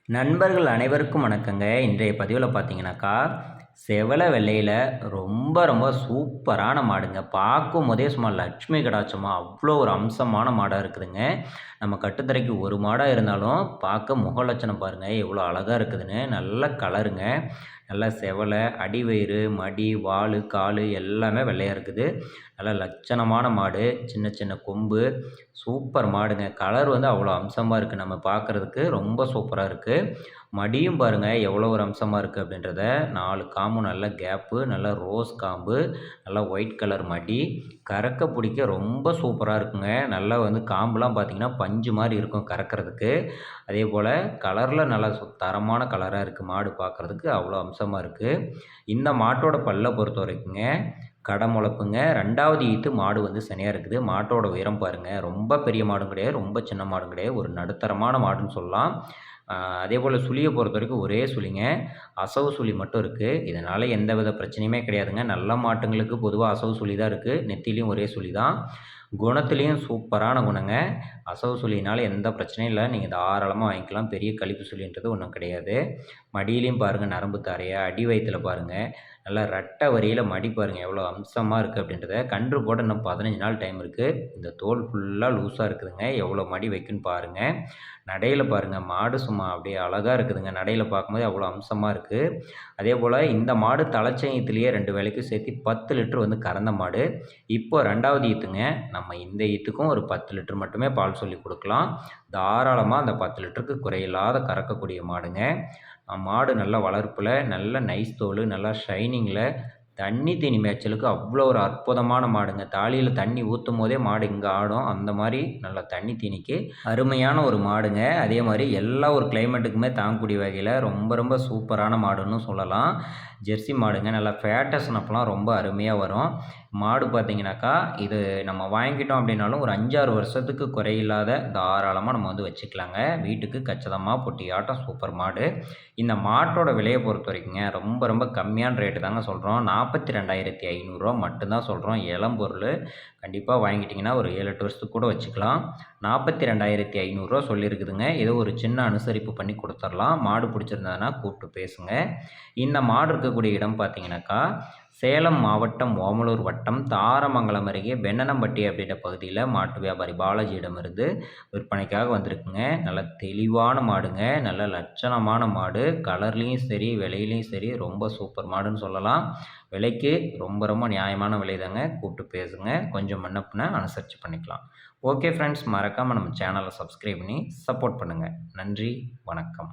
நண்பர்கள் அனைவருக்கும் வணக்கங்க. இன்றைய பதிவுல பார்த்தீங்கன்னாக்கா, செவல வெள்ளையில ரொம்ப ரொம்ப சூப்பரான மாடுங்க. பார்க்கும்போதே சும்மா லட்சுமி கடாட்சமா அவ்வளோ ஒரு அம்சமான மாடா இருக்குதுங்க. நம்ம கட்டுத்தரைக்கு ஒரு மாடா இருந்தாலும் பார்க்க முக லட்சணம் பாருங்க எவ்வளோ அழகா இருக்குதுன்னு. நல்ல கலருங்க. நல்லா செவல, அடிவயிறு, மடி, வாலு, காலு எல்லாமே வெள்ளையா இருக்குது. நல்லா லட்சணமான மாடு. சின்ன சின்ன கொம்பு. சூப்பர் மாடுங்க. கலர் வந்து அவ்வளோ அம்சமா இருக்கு. நம்ம பார்க்குறதுக்கு ரொம்ப சூப்பரா இருக்கு. மடியும் பாருங்க எவ்வளோ ஒரு அம்சமா இருக்கு அப்படின்றத. 4 காம்பும் நல்ல கேப்பு, நல்ல ரோஸ் காம்பு, நல்லா ஒயிட் கலர் மடி. கறக்க புடிக்க ரொம்ப சூப்பரா இருக்குங்க. நல்லா வந்து காம்புலாம் பார்த்தீங்கன்னா, பஞ்சு மாரி இருக்கும் கறக்கிறதுக்கு. அதேபோல கலர்ல நல்லா தரமான கலரா இருக்கு. மாடு பார்க்குறதுக்கு அவ்வளோ அம்சமா இருக்கு. இந்த மாட்டோட பல்ல பொறுத்தவரைக்குங்க, கடை முளப்புங்க. 2வது ஈத்து மாடு வந்து சினையா இருக்குது. மாட்டோட உயரம் பாருங்க. ரொம்ப பெரிய மாடும் கிடையாது, ரொம்ப சின்ன மாடும் கிடையாது. ஒரு நடுத்தரமான மாடுன்னு சொல்லலாம். அதேபோல சுழிய பொறுத்தவரைக்கும் ஒரே சுழிங்க. அசவு சுழி மட்டும் இருக்கு. இதனால எந்தவித பிரச்சனையுமே கிடையாதுங்க. நல்ல மாட்டுங்களுக்கு பொதுவா அசவு சுழி தான் இருக்கு. நெத்தியிலயும் ஒரே சுழி தான். குணத்திலயும் சூப்பரான குணங்க. அசவு சுழியினால எந்த பிரச்சனையும் இல்ல. நீங்க தாராளமா வாங்கிக்கலாம். பெரிய கழிப்பு சுழின்றது ஒண்ணும் கிடையாது. மடியிலயும் பாருங்க நரம்பு தாரையா, அடி வயித்துல பாருங்க. நல்லா ரெட்டை வரியில மடி பாருங்க எவ்வளோ அம்சமா இருக்கு அப்படின்றத. கன்று போட இன்னும் 15 நாள் டைம் இருக்கு. இந்த தோல் ஃபுல்லா லூஸா இருக்குதுங்க. எவ்வளோ மடி வைக்குன்னு பாருங்க. நடையில பாருங்க மாடு சும்மா அப்படியே அழகா இருக்குதுங்க. நடையில பார்க்கும்போதே அவ்வளோ அம்சமா இருக்கு. அதேபோல இந்த மாடு தலைச்சங்கத்திலேயே 2 வேளைக்கும் சேர்த்து 10 லிட்டர் வந்து கறந்த மாடு. இப்போ 2வது ஈத்துங்க. நம்ம இந்த ஈத்துக்கும் ஒரு 10 லிட்டர் மட்டுமே பால் சொல்லி குடுக்கலாம். தாராளமா அந்த 10 லிட்டருக்கு குறையில்லாத கறக்கக்கூடிய மாடுங்க. மாடு நல்ல வளர்ப்புல, நல்ல நைஸ் தோலு, நல்லா ஷைனிங்கில, தண்ணி தீனி மேய்ச்சலுக்கு அவ்வளோ ஒரு அற்புதமான மாடுங்க. தாலியில தண்ணி ஊத்தும்போதே மாடு இங்க ஆடும். அந்த மாரி நல்லா தண்ணி தீனிக்கு அருமையான ஒரு மாடுங்க. அதே மாரி எல்லா ஒரு கிளைமேட்டுக்குமே தாங்கக்கூடிய வகையில ரொம்ப ரொம்ப சூப்பரான மாடுன்னு சொல்லலாம். ஜெர்சி மாடுங்க. நல்லா ஃபேட்டஸ்ன் அப்பலாம் ரொம்ப அருமையா வரும். மாடு பார்த்தீங்கன்னாக்கா, இது நம்ம வாங்கிட்டோம் அப்படின்னாலும் ஒரு 5, 6 வருஷத்துக்கு குறையில்லாத தாராளமா நம்ம வந்து வச்சுக்கலாங்க. வீட்டுக்கு கச்சிதமா பொட்டியாட்டம் சூப்பர் மாடு. இந்த மாட்டோட விலைய பொறுத்தவரைக்குங்க, ரொம்ப ரொம்ப கம்மியான ரேட்டு தாங்க சொல்றோம். ரூ. 42,500 மட்டும் தான் சொல்றோம். இளம் பொருளு. கண்டிப்பா வாங்கிட்டீங்கன்னா, ஒரு 7, 8 வருஷத்துக்கு கூட வச்சுக்கலாம். ரூ. 42,500 சொல்லியிருக்குதுங்க. ஏதோ ஒரு சின்ன அனுசரிப்பு பண்ணி குடுத்துரலாம். மாடு புடிச்சிருந்ததுன்னா கூப்பிட்டு பேசுங்க. இந்த மாடு இருக்கக்கூடிய இடம் பார்த்தீங்கன்னாக்கா, சேலம் மாவட்டம், ஓமலூர் வட்டம், தாரமங்கலம் அருகே வென்னனம்பட்டி அப்படின்ற பகுதியில மாட்டு வியாபாரி பாலாஜியிடமிருந்து விற்பனைக்காக வந்திருக்குங்க. நல்ல தெளிவான மாடுங்க. நல்ல லட்சணமான மாடு. கலர்லயும் சரி, விலையிலயும் சரி ரொம்ப சூப்பர் மாடுன்னு சொல்லலாம். விலைக்கு ரொம்ப ரொம்ப நியாயமான விலை தாங்க. கூப்பிட்டு பேசுங்க. கொஞ்சம் முன்ன பின்ன அனுசரிச்சு பண்ணிக்கலாம். ஓகே ஃப்ரெண்ட்ஸ், மறக்காம நம்ம சேனலை சப்ஸ்கிரைப் பண்ணி சப்போர்ட் பண்ணுங்க. நன்றி, வணக்கம்.